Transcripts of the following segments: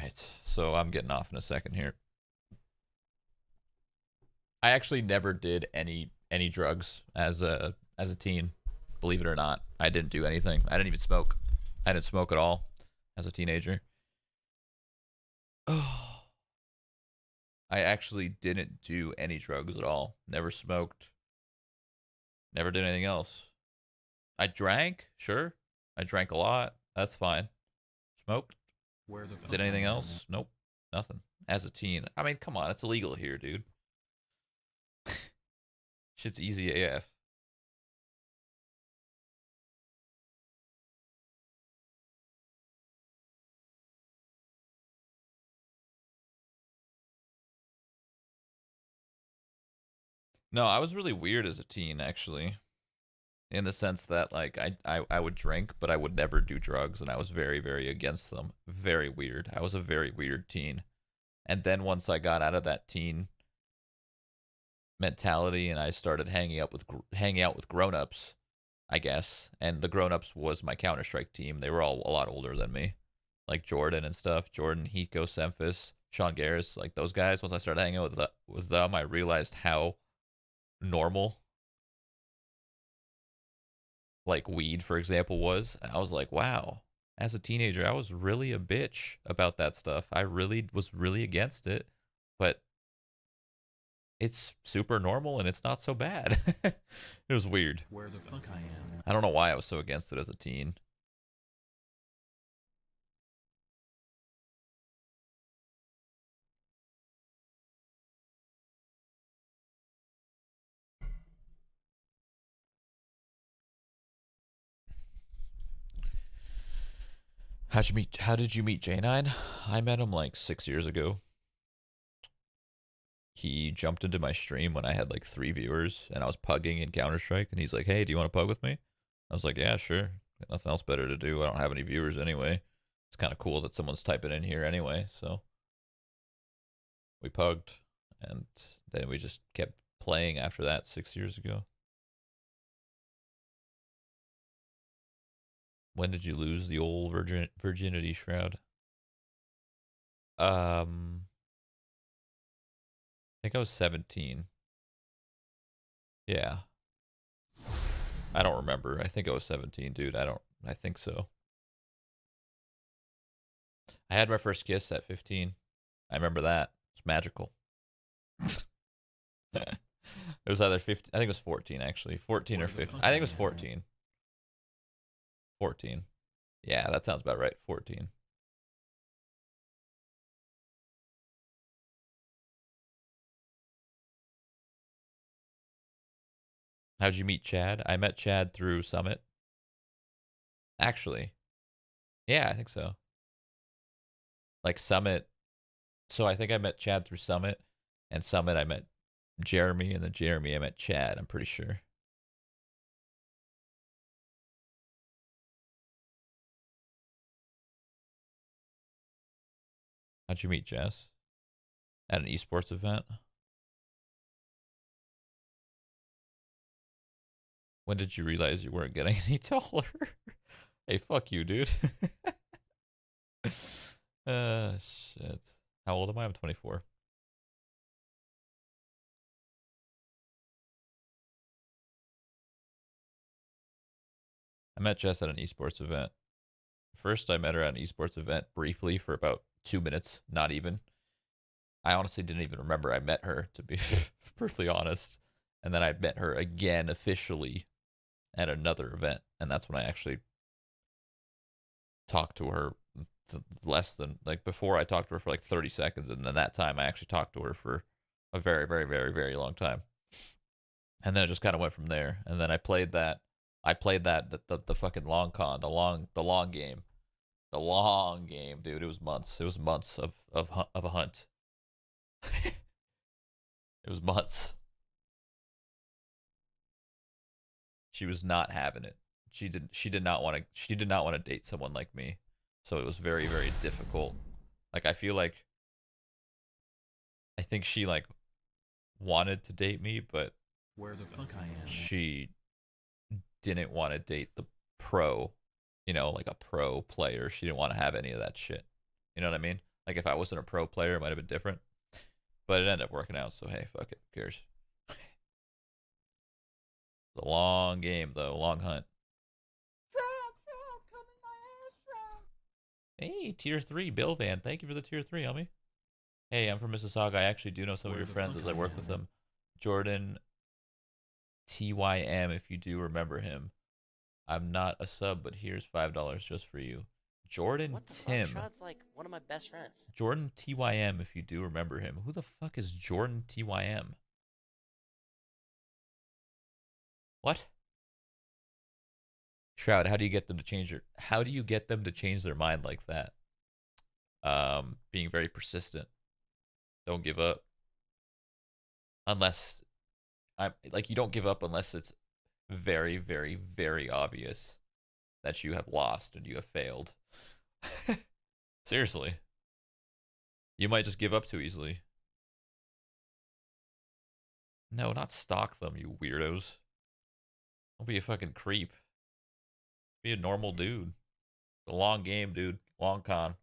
right, so I'm getting off in a second here. I actually never did any drugs as a teen. Believe it or not, I didn't do anything. I didn't even smoke. I didn't smoke at all as a teenager. Oh, I actually didn't do any drugs at all. Never smoked. Never did anything else. I drank, sure. I drank a lot. That's fine. Smoked. Did anything else? Nope. Nothing. As a teen. I mean, come on, it's illegal here, dude. Shit's easy AF. No, I was really weird as a teen, actually, in the sense that like I would drink, but I would never do drugs, and I was very very against them. Very weird. I was a very weird teen. And then once I got out of that teen mentality and I started hanging out with grown-ups, I guess, and the grown-ups was my Counter-Strike team. They were all a lot older than me, like Jordan and stuff. Jordan, Hiko, Semphis, Sean Garris, like those guys. Once I started hanging out with them, I realized how normal like weed, for example, was. And I was like, wow. As a teenager, I was really a bitch about that stuff. I really was really against it, but it's super normal and it's not so bad. It was weird. Where the fuck I am. I don't know why I was so against it as a teen. How did you meet J9? I met him like 6 years ago. He jumped into my stream when I had like 3 viewers and I was pugging in Counter-Strike, and he's like, hey, do you want to pug with me? I was like, yeah, sure. Got nothing else better to do. I don't have any viewers anyway. It's kind of cool that someone's typing in here anyway, so we pugged, and then we just kept playing after that 6 years ago. When did you lose the old virginity, Shroud? I think I was 17. Yeah. I don't remember. I think I was 17, dude. I think so. I had my first kiss at 15. I remember that. It's magical. It was either 15, I think it was 14 actually. 14 or 15. I think it was 14. 14. Yeah, that sounds about right. 14. How'd you meet Chad? I met Chad through Summit. Actually. Yeah, I think so. Like Summit. So I think I met Chad through Summit, and Summit I met Jeremy, and then Jeremy I met Chad, I'm pretty sure. How'd you meet Jess? At an esports event? When did you realize you weren't getting any taller? Hey, fuck you, dude. Shit. How old am I? I'm 24. I met Jess at an esports event. First, I met her at an esports event briefly for about 2 minutes, not even. I honestly didn't even remember I met her, to be perfectly honest. And then I met her again officially at another event, and that's when I actually talked to her less than, like, before I talked to her for like 30 seconds, and then that time I actually talked to her for a very, very, very, very long time. And then it just kind of went from there. And then I played that the fucking long con, the long game. The long game, dude. It was months. It was months of a hunt. It was months. She was not having it. She did not want to date someone like me. So it was very very difficult. Like I think she like wanted to date me, but Where the fuck I am. she didn't want to date the pro, like a pro player. She didn't want to have any of that shit. You know what I mean? Like if I wasn't a pro player, it might have been different. But it ended up working out, so hey, fuck it. Who cares? It's a long game though, long hunt. Shroud, come in my ass, Shroud. Hey, tier 3, Bill Van. Thank you for the tier 3, homie. Hey, I'm from Mississauga. I actually do know some of Where your the friends fuck as I I work with am. them. Jordan TYM, if you do remember him. I'm not a sub, but here's $5 just for you. Jordan What the fuck? Tim. Shroud's like one of my best friends. Jordan TYM, if you do remember him. Who the fuck is Jordan TYM? What? Shroud, how do you get them to change their mind like that? Being very persistent. Don't give up. Unless I'm like you don't give up unless it's very, very, very obvious that you have lost and you have failed. Seriously. You might just give up too easily. No, not stalk them, you weirdos. Don't be a fucking creep. Be a normal dude. It's a long game, dude. Long con.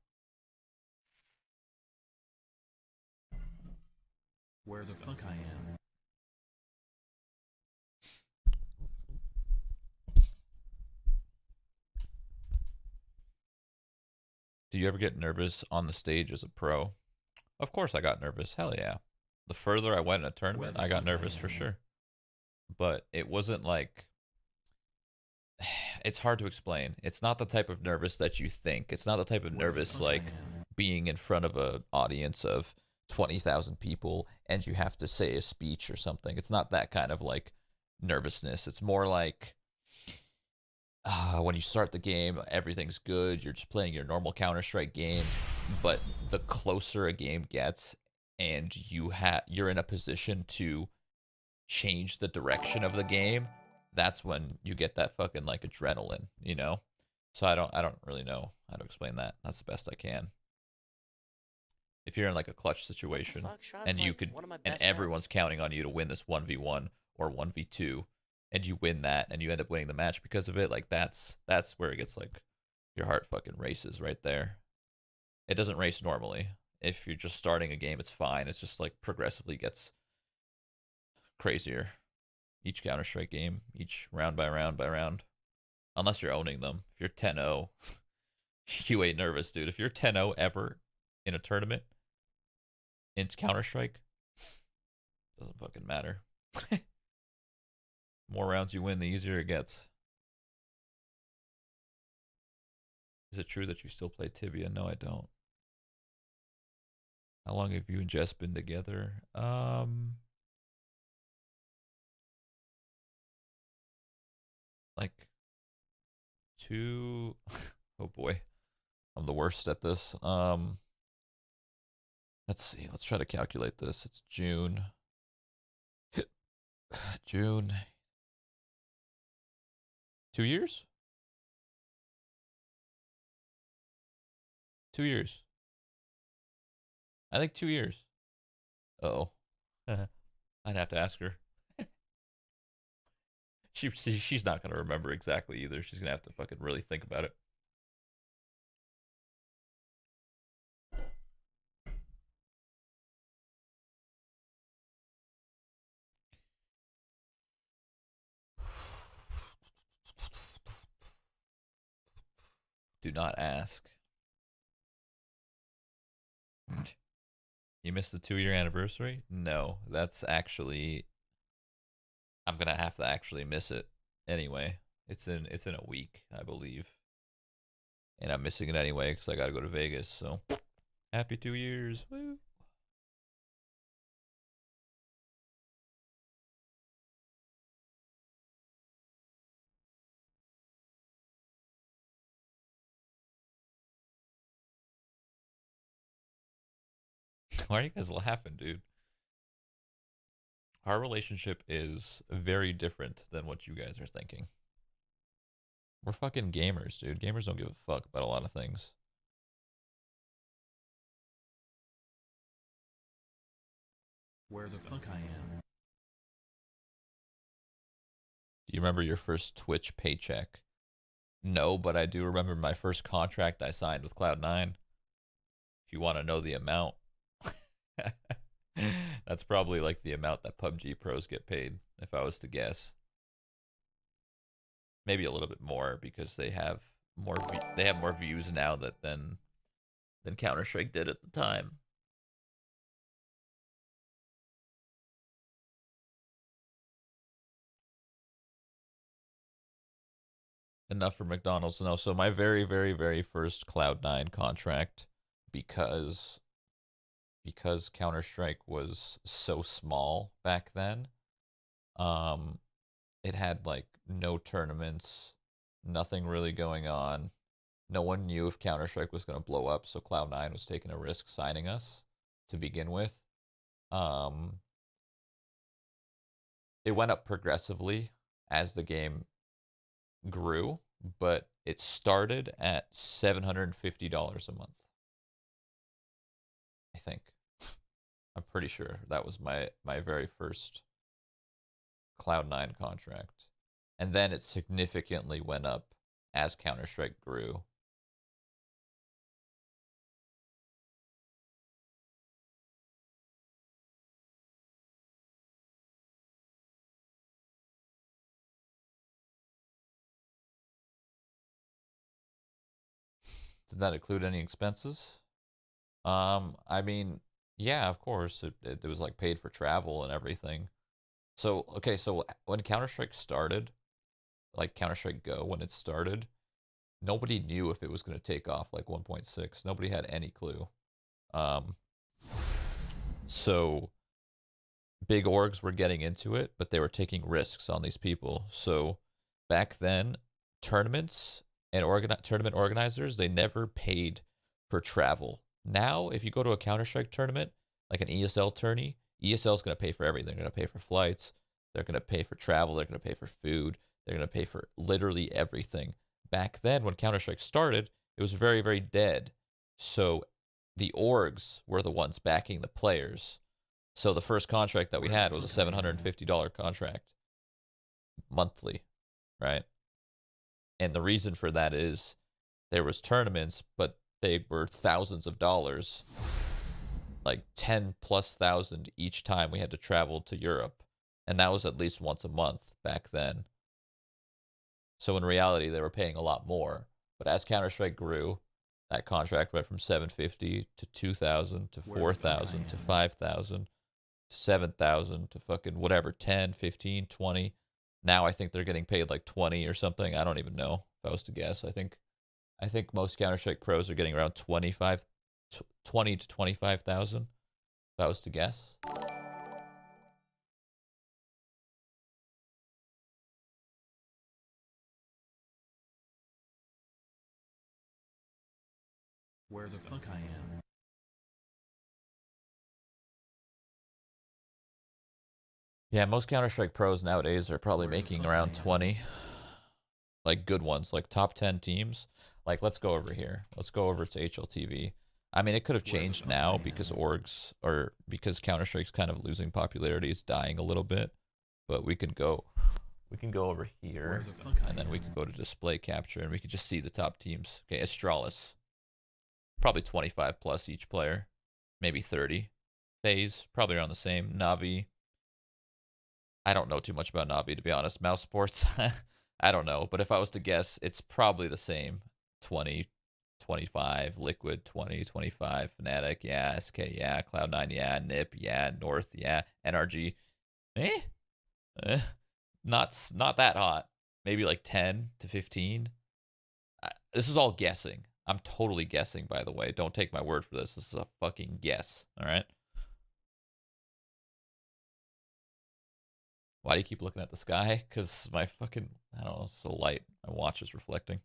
Where the fuck I am. Do you ever get nervous on the stage as a pro? Of course I got nervous. Hell yeah. The further I went in a tournament, I got nervous for sure. But it wasn't like it's hard to explain. It's not the type of nervous that you think. It's not the type of nervous like being in front of an audience of 20,000 people and you have to say a speech or something. It's not that kind of like nervousness. It's more like when you start the game, everything's good. You're just playing your normal Counter-Strike game, but the closer a game gets and you're in a position to change the direction of the game, that's when you get that fucking like adrenaline, you know? So I don't really know how to explain that. That's the best I can. If you're in like a clutch situation Fuck, Shroud's and you like could one of my and best everyone's friends. counting on you to win this 1v1 or 1v2 and you win that and you end up winning the match because of it, like that's where it gets like your heart fucking races right there. It doesn't race normally. If you're just starting a game, it's fine. It's just like progressively gets crazier. Each Counter-Strike game, each round by round by round. Unless you're owning them. If you're 10-0, you ain't nervous, dude. If you're 10-0 ever in a tournament, into Counter-Strike, doesn't fucking matter. More rounds you win, the easier it gets. Is it true that you still play Tibia? No, I don't. How long have you and Jess been together? Like two. Oh boy, I'm the worst at this. Let's see. Let's try to calculate this. It's June. June. 2 years? 2 years. I think 2 years. Oh. I'd have to ask her. She's not gonna remember exactly either. She's gonna have to fucking really think about it. Do not ask. You missed the 2 year anniversary? No, that's actually I'm gonna have to actually miss it anyway. It's in a week, I believe, and I'm missing it anyway because I gotta go to Vegas. So happy 2 years! Woo! Why are you guys laughing, dude? Our relationship is very different than what you guys are thinking. We're fucking gamers, dude. Gamers don't give a fuck about a lot of things. Where the fuck I am. Do you remember your first Twitch paycheck? No, but I do remember my first contract I signed with Cloud9. If you want to know the amount, that's probably like the amount that PUBG pros get paid, if I was to guess. Maybe a little bit more because they have more views now than Counter Strike did at the time. Enough for McDonald's. No, so my very, very, very first Cloud9 contract, because Counter Strike was so small back then, um, it had like no tournaments, nothing really going on. No one knew if Counter Strike was going to blow up, so Cloud9 was taking a risk signing us to begin with. Um, it went up progressively as the game grew, but it started at $750 a month. I think. I'm pretty sure that was my very first Cloud9 contract. And then it significantly went up as Counter-Strike grew. Did that include any expenses? I mean, yeah, of course. It was like paid for travel and everything. So, okay, so when Counter-Strike started, like Counter-Strike Go, when it started, nobody knew if it was going to take off like 1.6. Nobody had any clue. Um, so big orgs were getting into it, but they were taking risks on these people. So back then, tournaments and tournament organizers, they never paid for travel. Now, if you go to a Counter-Strike tournament, like an ESL tourney, ESL is going to pay for everything. They're going to pay for flights, they're going to pay for travel, they're going to pay for food, they're going to pay for literally everything. Back then, when Counter-Strike started, it was very, very dead. So the orgs were the ones backing the players. So the first contract that we had was a $750 contract monthly, right? And the reason for that is there was tournaments, but they were thousands of dollars, like 10 plus thousand each time we had to travel to Europe. And that was at least once a month back then. So in reality, they were paying a lot more. But as Counter-Strike grew, that contract went from 750 to 2,000 to 4,000 to 5,000 to 7,000 to fucking whatever, 10, 15, 20. Now I think they're getting paid like 20 or something. I don't even know if I was to guess. I think most Counter-Strike pros are getting around 20 to 25,000 if I was to guess. Where the fuck I am. Yeah, most Counter-Strike pros nowadays are probably Where the making fuck I around am. 20. Like good ones, like top 10 teams. Like let's go over here. Let's go over to HLTV. I mean, it could have Where the changed fuck I now am. because orgs or because Counter-Strike's kind of losing popularity, it's dying a little bit. But we can go over Where here the fuck I and then we am. can go to display capture and we can just see the top teams. Okay, Astralis. Probably 25 plus each player. Maybe 30. FaZe, probably around the same. Navi. I don't know too much about Navi, to be honest. Mouse Sports, I don't know. But if I was to guess, it's probably the same. 20, 25, Liquid, 20, 25, Fnatic, yeah, SK, yeah, Cloud9, yeah, NIP, yeah, North, yeah, NRG. Eh? eh. Not that hot. Maybe like 10 to 15. This is all guessing. I'm totally guessing, by the way. Don't take my word for this. This is a fucking guess, all right? Why do you keep looking at the sky? Because my fucking, I don't know, it's so light. My watch is reflecting.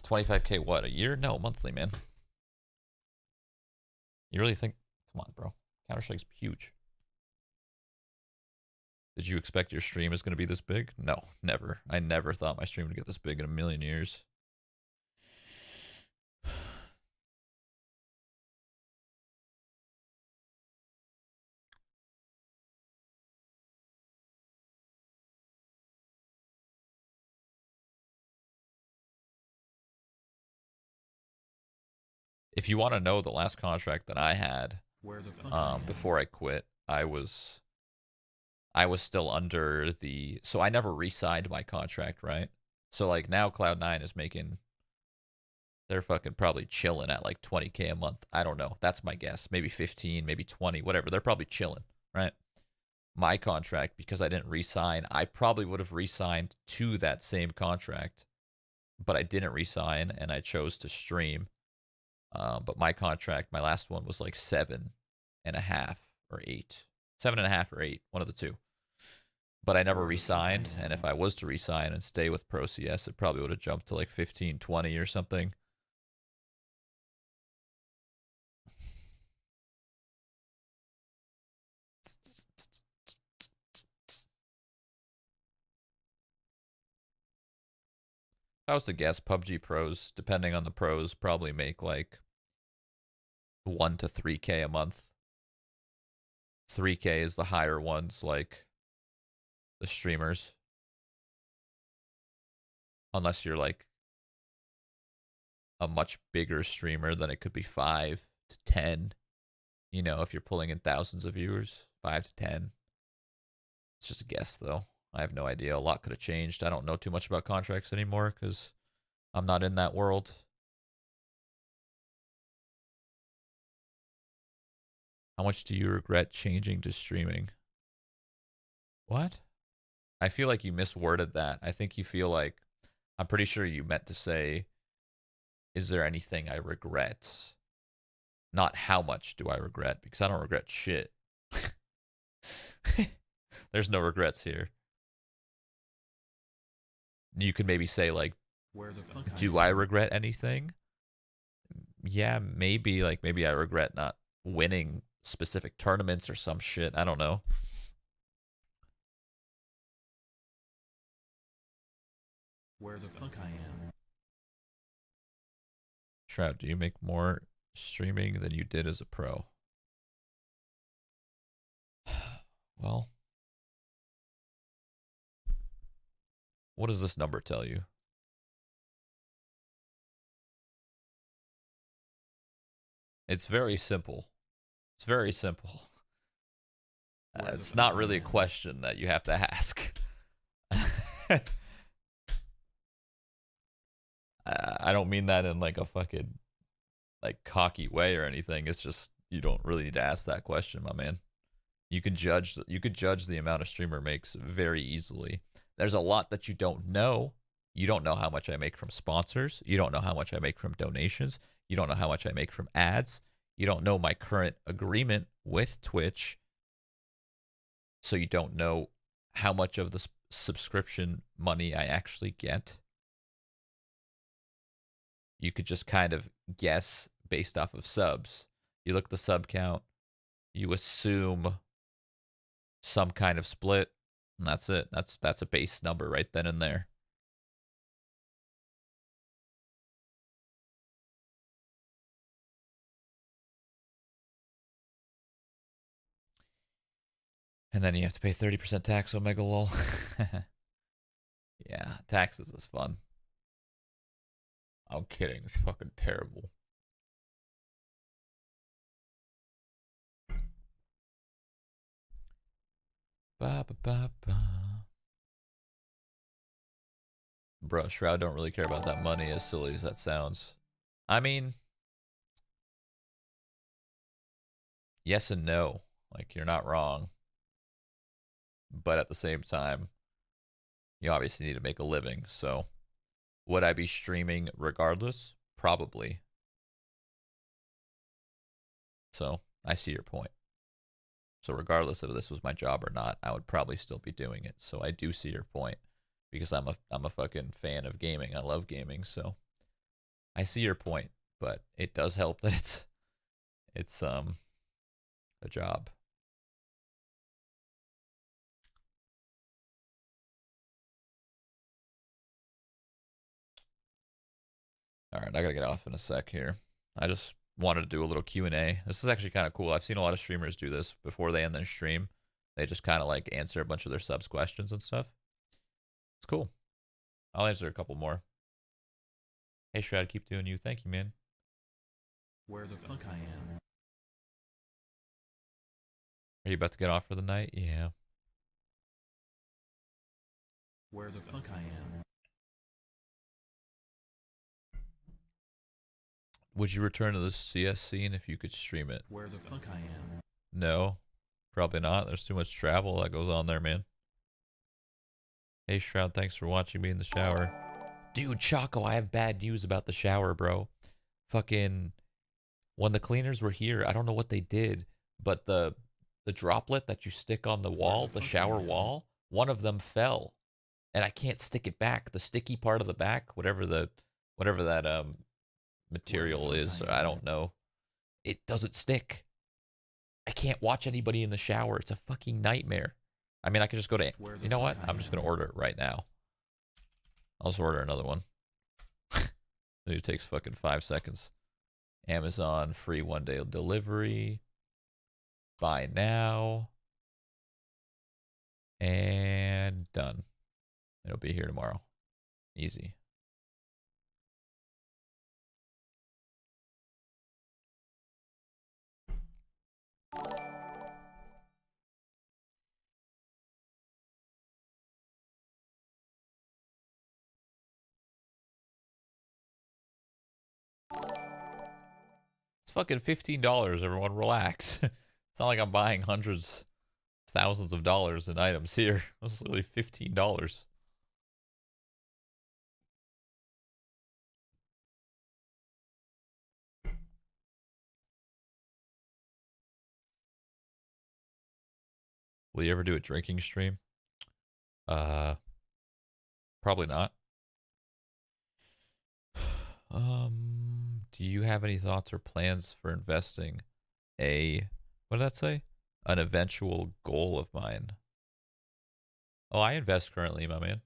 25K what? A year? No, monthly, man. You really think? Come on, bro. Counter Strike's huge. Did you expect your stream is going to be this big? No, never. I never thought my stream would get this big in a million years. if you want to know the last contract that I had, Where the fuck I am. before I quit, I was still under the, so I never re-signed my contract, right? So like now Cloud9 is making, they're fucking probably chilling at like 20K a month. I don't know. That's my guess. Maybe 15, maybe 20, whatever. They're probably chilling, right? My contract, because I didn't re-sign, I probably would have re-signed to that same contract, but I didn't re-sign and I chose to stream. But my contract, my last one was like 7.5 or 8, 7.5 or 8, one of the two. But I never re-signed, and if I was to re-sign and stay with Pro CS, it probably would have jumped to like 15, 20 or something. If I was to guess, PUBG pros, depending on the pros, probably make like 1 to 3K a month. 3K is the higher ones, like the streamers. Unless you're like a much bigger streamer, then it could be 5 to 10. You know, if you're pulling in thousands of viewers, 5 to 10. It's just a guess, though. I have no idea. A lot could have changed. I don't know too much about contracts anymore because I'm not in that world. How much do you regret changing to streaming? What? I feel like you misworded that. I think you feel like, I'm pretty sure you meant to say, is there anything I regret? Not how much do I regret, because I don't regret shit. There's no regrets here. You could maybe say like, Where the fuck do I regret anything? Yeah, maybe. Like maybe I regret not winning specific tournaments or some shit. I don't know. Where the fuck I am. Shroud, do you make more streaming than you did as a pro? Well, what does this number tell you? It's very simple. It's very simple. It's not really a question that you have to ask. I don't mean that in like a fucking like cocky way or anything. It's just you don't really need to ask that question, my man. You could judge the amount a streamer makes very easily. There's a lot that you don't know. You don't know how much I make from sponsors. You don't know how much I make from donations. You don't know how much I make from ads. You don't know my current agreement with Twitch. So you don't know how much of the subscription money I actually get. You could just kind of guess based off of subs. You look at the sub count, you assume some kind of split, and that's it. That's a base number right then and there. And then you have to pay 30% tax, Omega lol. Yeah, taxes is fun. I'm kidding. It's fucking terrible. Ba ba ba ba. Bruh, Shroud don't really care about that money, as silly as that sounds. I mean, yes and no. Like, you're not wrong. But at the same time, you obviously need to make a living. So, would I be streaming regardless? Probably. So, I see your point. So, regardless of this was my job or not, I would probably still be doing it. So, I do see your point because I'm a fucking fan of gaming. I love gaming, so I see your point, but it does help that it's a job. All right, I gotta get off in a sec here. I just wanted to do a little Q&A. This is actually kind of cool. I've seen a lot of streamers do this before they end their stream. They just kind of like answer a bunch of their subs questions and stuff. It's cool. I'll answer a couple more. Hey, Shroud, keep doing you. Thank you, man. Where the fuck I am. Are you about to get off for the night? Yeah. Where the fuck I am. Would you return to the CS scene if you could stream it? Where the fuck I am. No, probably not. There's too much travel that goes on there, man. Hey, Shroud, thanks for watching me in the shower. Dude, Choco, I have bad news about the shower, bro. Fucking, when the cleaners were here, I don't know what they did, but the droplet that you stick on the wall, the shower wall, one of them fell. And I can't stick it back. The sticky part of the back, whatever that material is, I don't know. It doesn't stick. I can't watch anybody in the shower. It's a fucking nightmare. I mean, I could just go to, you know what? I'm just going to order it right now. I'll just order another one. It takes fucking 5 seconds. Amazon, free 1-day delivery. Buy now. And done. It'll be here tomorrow. Easy. It's fucking $15, everyone. Relax. It's not like I'm buying hundreds, thousands of dollars in items here. It's literally $15. Will you ever do a drinking stream? Probably not. Do you have any thoughts or plans for investing what did that say? An eventual goal of mine. Oh, I invest currently, my man.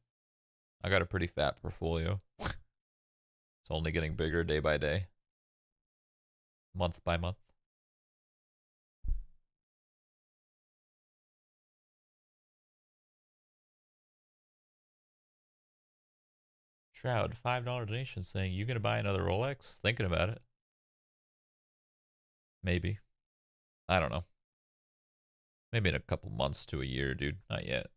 I got a pretty fat portfolio. It's only getting bigger day by day. Month by month. Shroud, $5 donation saying, you gonna buy another Rolex? Thinking about it. Maybe. I don't know. Maybe in a couple months to a year, dude. Not yet.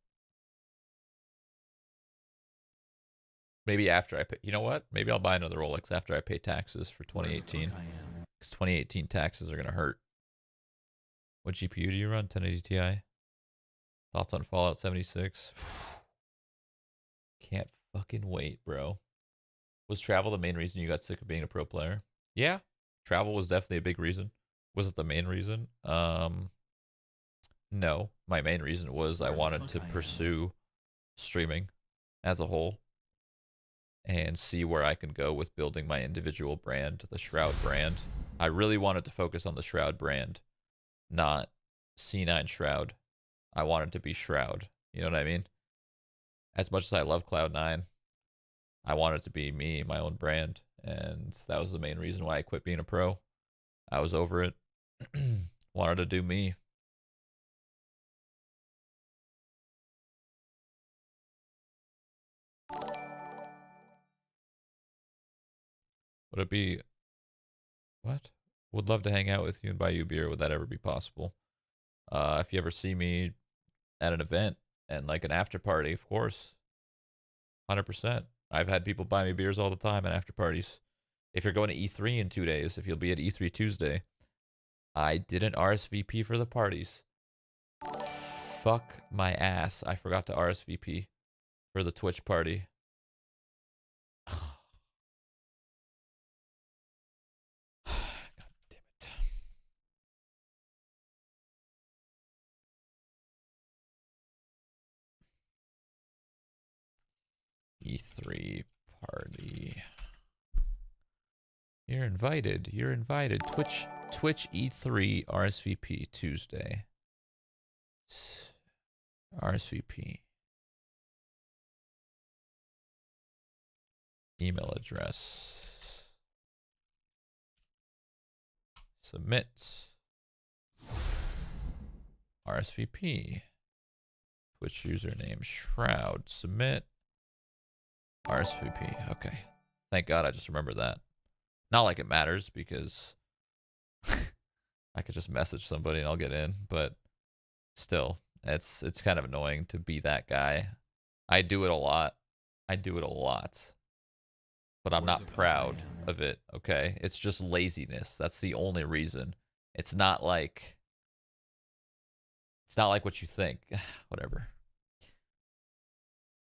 Maybe after I pay. You know what? Maybe I'll buy another Rolex after I pay taxes for 2018. Because 2018 taxes are gonna hurt. What GPU do you run? 1080 Ti? Thoughts on Fallout 76? Can't fucking wait, bro. Was travel the main reason you got sick of being a pro player? Yeah, travel was definitely a big reason. Was it the main reason? No. My main reason was I wanted to pursue streaming as a whole and see where I can go with building my individual brand, the Shroud brand. I really wanted to focus on the Shroud brand, not C9 Shroud. I wanted to be Shroud. You know what I mean? As much as I love Cloud9, I wanted to be me, my own brand. And that was the main reason why I quit being a pro. I was over it. Wanted to do me. Would it be... What? Would love to hang out with you and buy you a beer. Would that ever be possible? If you ever see me at an event and like an after party, of course. 100%. I've had people buy me beers all the time at after parties. If you're going to E3 in 2 days, if you'll be at E3 Tuesday, I didn't RSVP for the parties. Fuck my ass. I forgot to RSVP for the Twitch party. God damn it. E3 party. You're invited. You're invited. Twitch E3 RSVP Tuesday. RSVP. Email address. Submit. RSVP. Twitch username Shroud. Submit. RSVP. Okay. Thank God I just remembered that. Not like it matters because I could just message somebody and I'll get in, but still, it's kind of annoying to be that guy. I do it a lot. I do it a lot. But I'm not proud of it, okay? It's just laziness. That's the only reason. It's not like what you think. Whatever.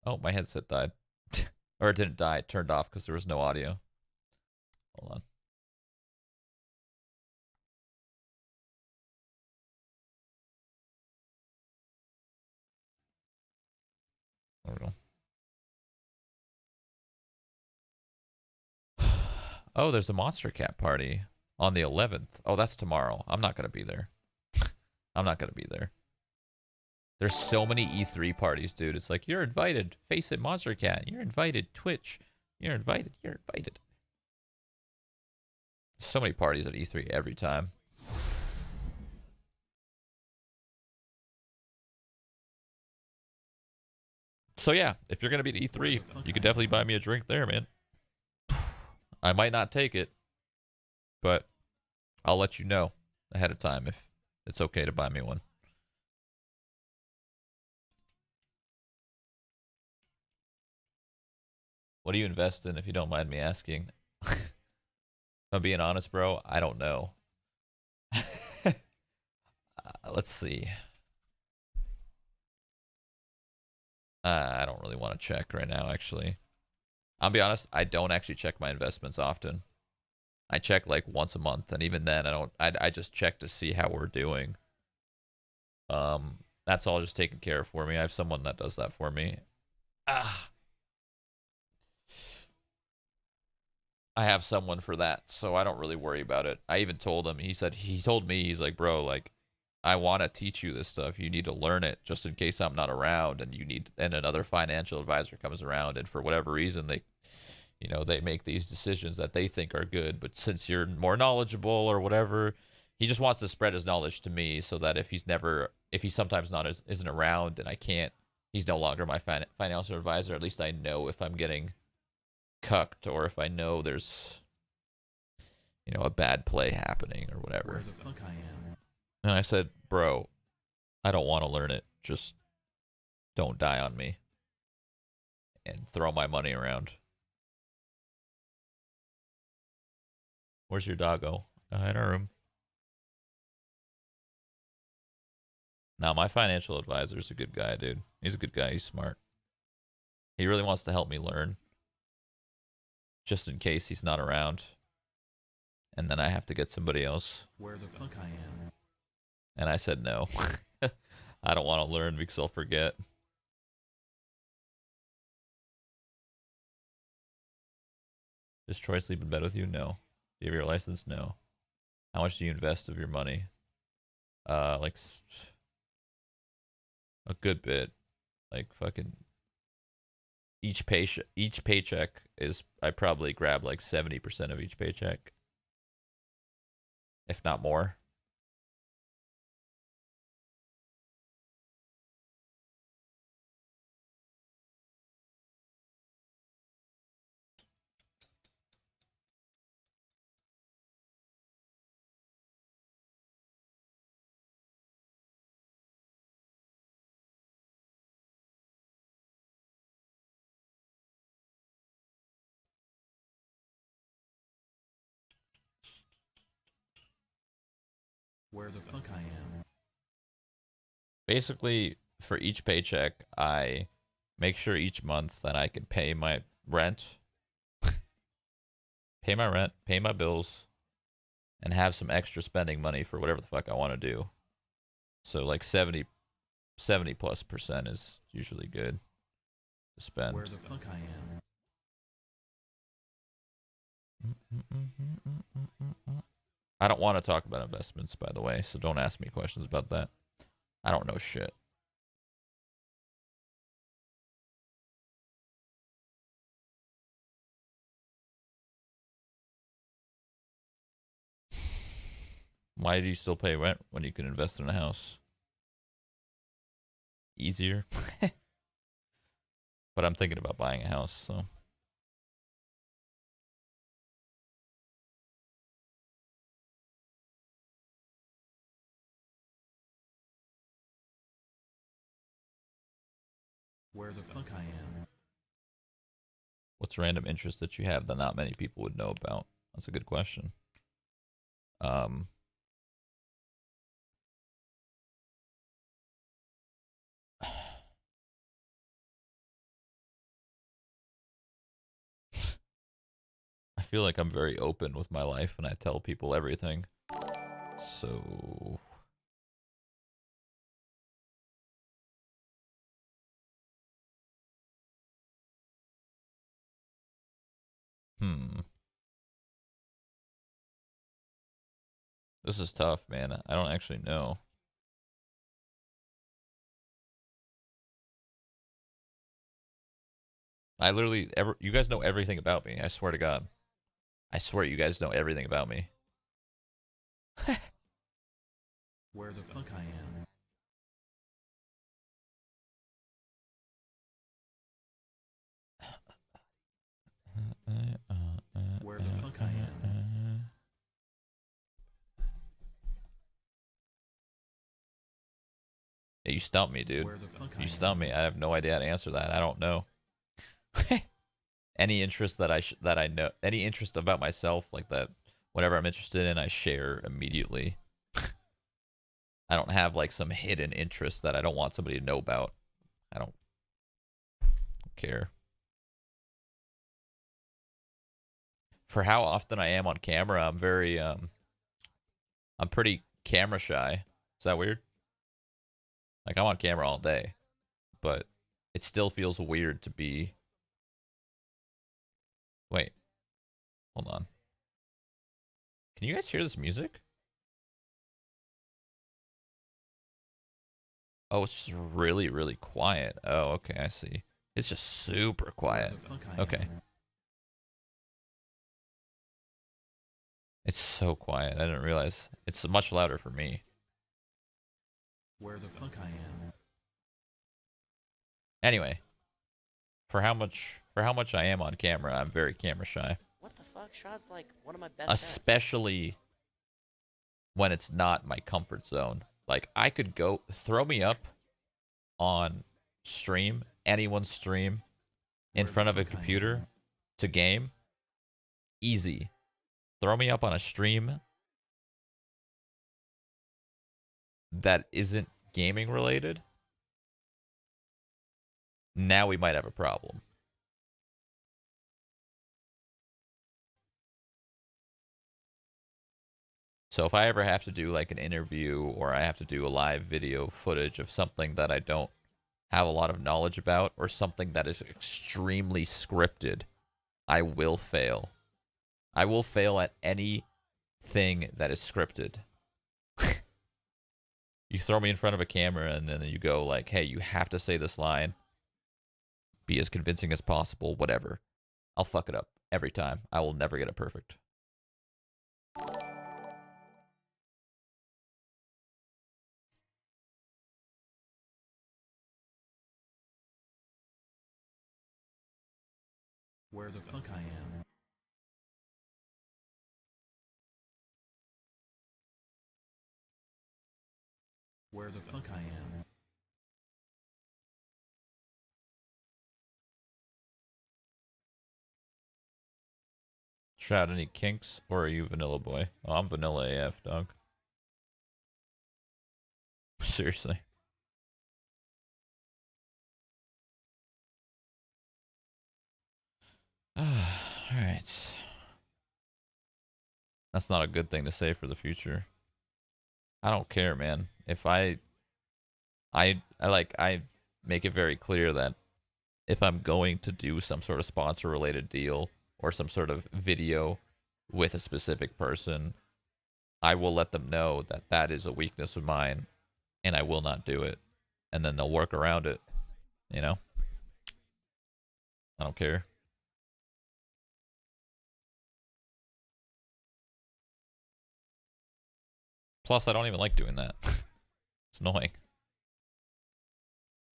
Oh, my headset died. Or it didn't die. It turned off because there was no audio. Hold on. There we go. Oh, there's a Monster Cat party on the 11th. Oh, that's tomorrow. I'm not going to be there. I'm not going to be there. There's so many E3 parties, dude. It's like, you're invited. Face it, Monster Cat. You're invited. Twitch. You're invited. You're invited. So many parties at E3 every time. So yeah, if you're going to be at E3, you could definitely buy me a drink there, man. I might not take it, but I'll let you know ahead of time if it's okay to buy me one. What do you invest in, if you don't mind me asking? If I'm being honest, bro, I don't know. Let's see. I don't really want to check right now, actually. I'll be honest, I don't actually check my investments often. I check like once a month, and even then I just check to see how we're doing. That's all just taken care of for me. I have someone that does that for me. I have someone for that, so I don't really worry about it. I even told him, he told me, he's like, bro, like, I want to teach you this stuff. You need to learn it just in case I'm not around, and another financial advisor comes around, and for whatever reason they make these decisions that they think are good, but since you're more knowledgeable or whatever, he just wants to spread his knowledge to me so that if he sometimes isn't around and he's no longer my financial advisor, at least I know if I'm getting cucked or if I know there's a bad play happening or whatever. Where the fuck I am. And I said, bro, I don't want to learn it. Just don't die on me and throw my money around. Where's your doggo? In our room. Now, my financial advisor's a good guy, dude. He's a good guy. He's smart. He really wants to help me learn, just in case he's not around, and then I have to get somebody else. Where the fuck I am. And I said no. I don't want to learn because I'll forget. Does Troy sleep in bed with you? No. Do you have your license? No. How much do you invest of your money? Like a good bit. Like fucking each paycheck is, I probably grab like 70% of each paycheck, if not more. Where the fuck I am. Basically, for each paycheck, I make sure each month that I can pay my rent, pay my bills, and have some extra spending money for whatever the fuck I want to do. So like 70 plus percent is usually good to spend. Where the fuck I am. I don't want to talk about investments, by the way, so don't ask me questions about that. I don't know shit. Why do you still pay rent when you can invest in a house? Easier. But I'm thinking about buying a house, so. Where the fuck I am? What's random interest that you have that not many people would know about? That's a good question. Um, I feel like I'm very open with my life and I tell people everything. So, hmm. This is tough, man. I don't actually know. I literally you guys know everything about me. I swear to God. I swear you guys know everything about me. Where the fuck I am? Where the fuck I am? Yeah, you stumped me, dude. Where the fuck I You am? stumped me. I have no idea how to answer that. I don't know. Any interest that I know, any interest about myself, like that, whatever I'm interested in, I share immediately. I don't have like some hidden interest that I don't want somebody to know about. I don't care. For how often I am on camera, I'm very I'm pretty camera shy. Is that weird? Like I'm on camera all day, but it still feels weird to be. Wait, hold on. Can you guys hear this music? Oh, it's just really, really quiet. Oh, okay, I see. It's just super quiet. Where the fuck I Okay. am? It's so quiet. I didn't realize. It's much louder for me. Where the fuck I am? Anyway, for how much I am on camera, I'm very camera shy. What the fuck? Shroud's like one of my best Especially when it's not my comfort zone. Like I could go throw me up on stream, anyone's stream, in Where front the of a fuck I computer am? to game. Easy. Throw me up on a stream that isn't gaming related. Now we might have a problem. So if I ever have to do like an interview or I have to do a live video footage of something that I don't have a lot of knowledge about or something that is extremely scripted, I will fail. I will fail at anything that is scripted. You throw me in front of a camera and then you go like, "Hey, you have to say this line. Be as convincing as possible, whatever." I'll fuck it up every time. I will never get it perfect. Where the fuck I am? Where the fuck I am? Shroud, any kinks or are you vanilla boy? Oh, I'm vanilla AF, dog. Seriously. Alright. That's not a good thing to say for the future. I don't care, man. If I make it very clear that if I'm going to do some sort of sponsor related deal or some sort of video with a specific person, I will let them know that that is a weakness of mine and I will not do it. And then they'll work around it, you know? I don't care. Plus, I don't even like doing that. It's annoying.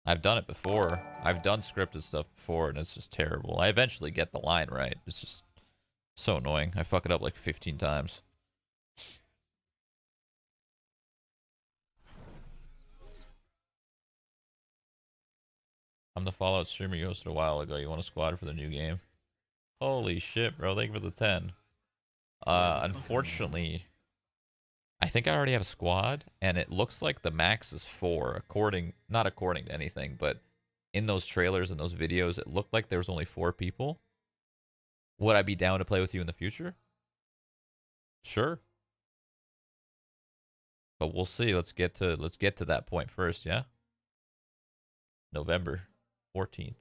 I've done it before. I've done scripted stuff before, and it's just terrible. I eventually get the line right. It's just so annoying. I fuck it up like 15 times. I'm the Fallout streamer you hosted a while ago. You want a squad for the new game? Holy shit, bro. Thank you for the 10. Unfortunately, I think I already have a squad, and it looks like the max is 4, not according to anything, but in those trailers and those videos, it looked like there was only 4 people. Would I be down to play with you in the future? Sure. But we'll see. Let's get to that point first, yeah? November 14th.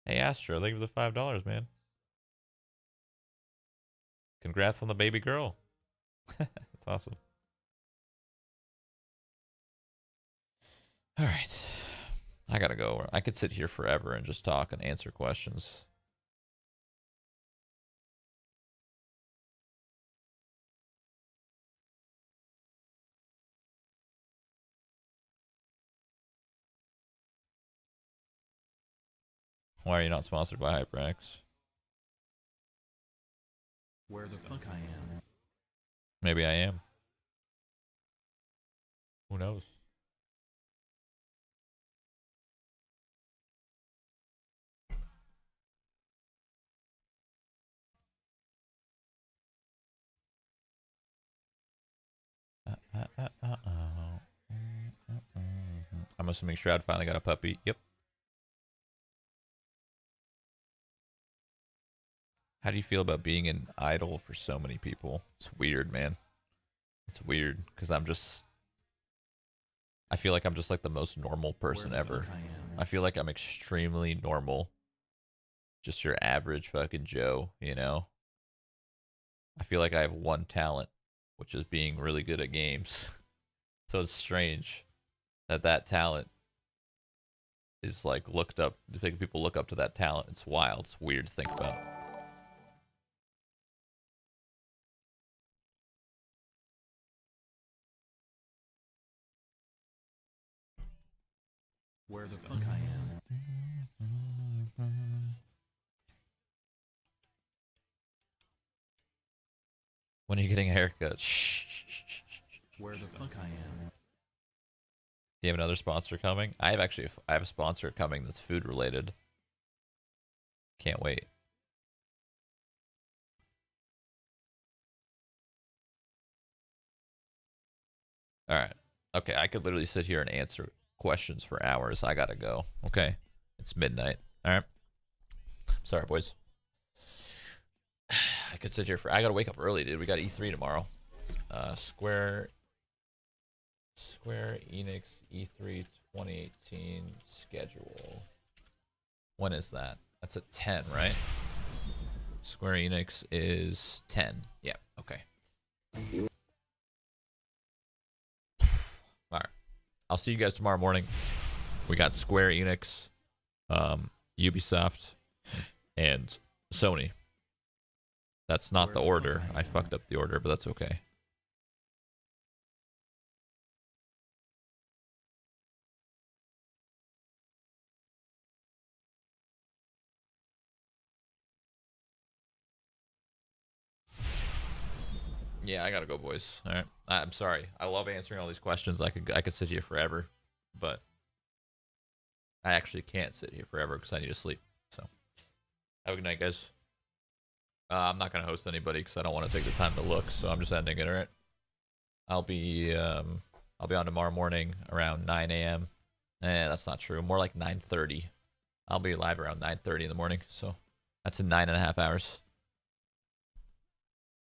Hey Astro, thank you for the $5, man. Congrats on the baby girl. That's awesome. All right. I gotta go. I could sit here forever and just talk and answer questions. Why are you not sponsored by HyperX? Where the fuck I am. Maybe I am. Who knows? I'm assuming Shroud finally got a puppy. Yep. How do you feel about being an idol for so many people? It's weird, man. It's weird because I feel like I'm just like the most normal person ever. I feel like I'm extremely normal. Just your average fucking Joe, you know? I feel like I have one talent, which is being really good at games. So it's strange that talent is like looked up. I think people look up to that talent. It's wild. It's weird to think about. Where the fuck I am. When are you getting a haircut? Shh. Where the fuck I am. Do you have another sponsor coming? I have a sponsor coming that's food related. Can't wait. All right. Okay, I could literally sit here and answer questions for hours. I gotta go. Okay. It's midnight. All right. Sorry, boys. I could sit here I gotta wake up early, dude. We got E3 tomorrow. Square Enix E3 2018 schedule. When is that? That's at 10, right? Square Enix is 10. Yeah, okay. Alright. I'll see you guys tomorrow morning. We got Square Enix, Ubisoft, and Sony. That's not the order. I fucked up the order, but that's okay. Yeah, I gotta go, boys. All right. I'm sorry. I love answering all these questions. I could sit here forever, but I actually can't sit here forever because I need to sleep. So, have a good night, guys. I'm not gonna host anybody because I don't want to take the time to look. So I'm just ending it. All right. I'll be on tomorrow morning around 9 a.m. That's not true. More like 9:30. I'll be live around 9:30 in the morning. So that's in 9.5 hours.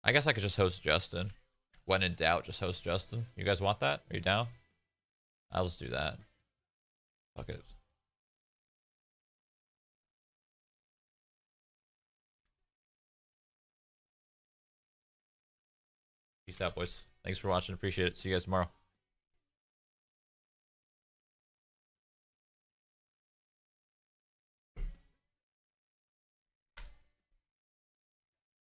I guess I could just host Justin. When in doubt, just host Justin. You guys want that? Are you down? I'll just do that. Fuck it. Peace out, boys. Thanks for watching. Appreciate it. See you guys tomorrow.